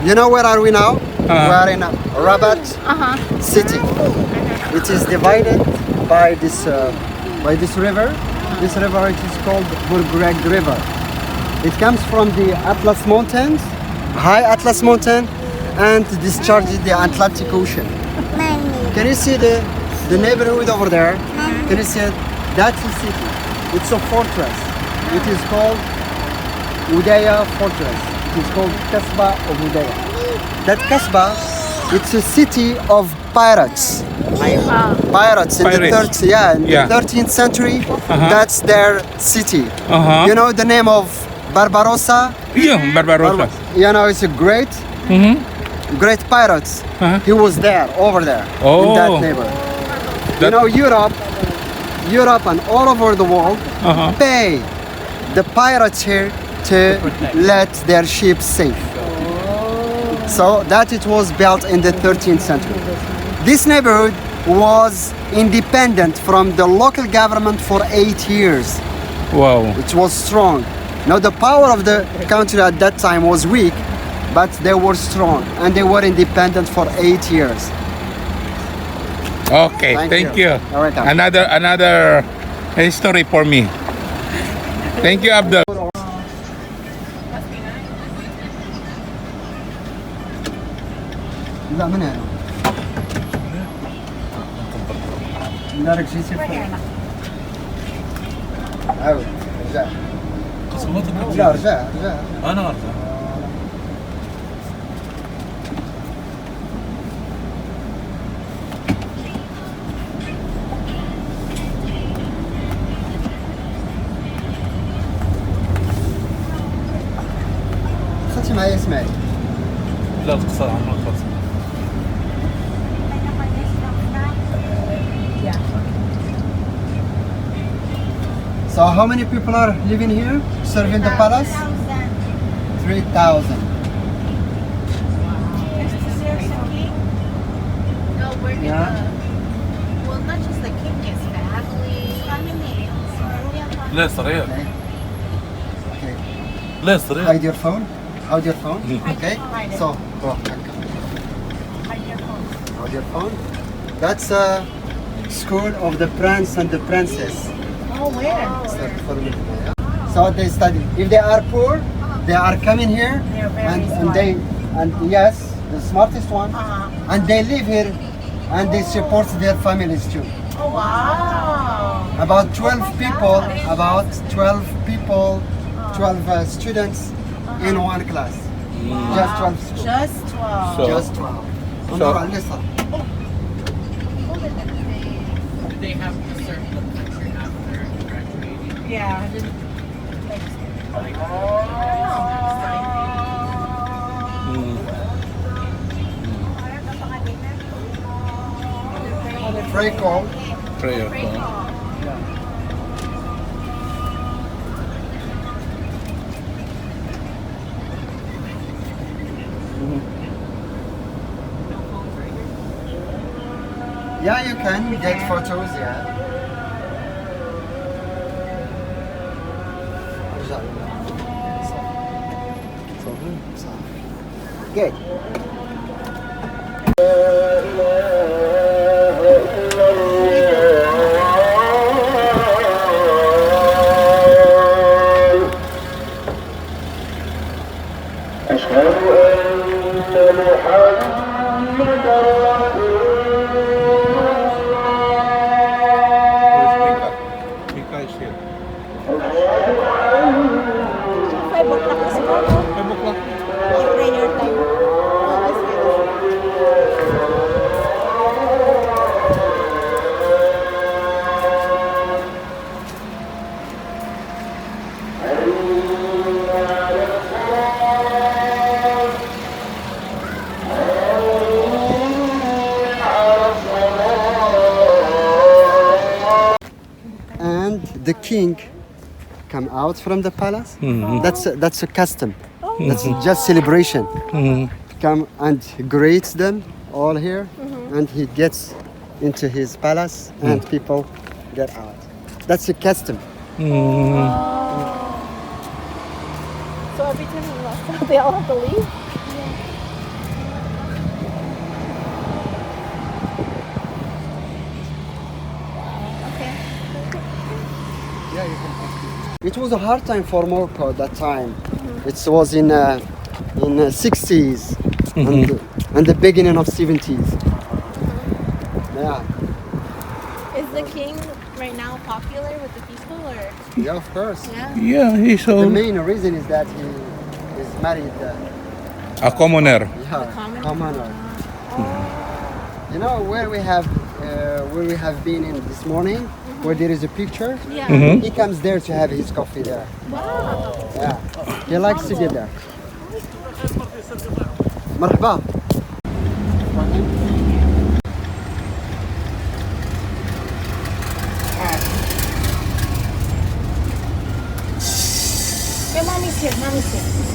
You know where are we now? We are in Rabat city. It is divided by this river. This river it is called Bourgreg River. It comes from the Atlas Mountains, high Atlas Mountain, and discharges the Atlantic Ocean. Can you see the neighborhood over there? Can you see it? That's the city. It's a fortress. It is called Udaya Fortress. It is called Kasbah of Udaya. That Kasbah, it's a city of pirates. Pirates in the 13th century. That's their city. You know the name of Barbarossa? Yeah, Barbarossa. You know, it's a great pirates. He was there, over there, in that neighborhood. You know, Europe and all over the world pay the pirates here to let their ships safe. So that it was built in the 13th century. This neighborhood was independent from the local government for 8 years. Wow. It was strong. Now the power of the country at that time was weak, but they were strong and they were independent for 8 years. Okay, thank you. Welcome. Another history for me. Thank you, Abdul. لا من هنا. لا رجعي سير عاود رجع. لا رجع. أنا أرجع. خدتي معايا اسماعيل. لا تقصر عمرك خلاص. So how many people are living here, serving the palace? 3,000. No, we're gonna. Yeah. Well, not just the king, his family. لا صريح. Okay. لا صريح. Hide your phone. Hide your phone. Okay. So go. Hide your phone. That's a school of the prince and the princess. Oh, where? So they study. If they are poor, they are coming here, They're very and yes, the smartest one, and they live here, and they support their families too. Oh, wow. About 12 people, 12 students in one class. Just 12 students. Just 12. Just 12. Did they have to serve the country after graduating? Yeah. Pray call. Prayer. Yeah, you can get photos, yeah. Good. The king come out from the palace. That's a custom. That's just celebration. Come and greets them all here, and he gets into his palace, and people get out. That's a custom. So every time we left, they all have to leave? it was a hard time for Morocco at that time. It was in 60s and the beginning of 70s. Yeah. Is the king right now popular with the people, or? Yeah, of course. Yeah. Yeah, he's The so main reason is that he is married. a commoner. Commoner. You know where we have been in this morning, where there is a picture. Yeah. Mhm. He comes there to have his coffee there. Wow. Yeah, he likes to get there. مرحبا. Hey, mommy's here. Mommy's here.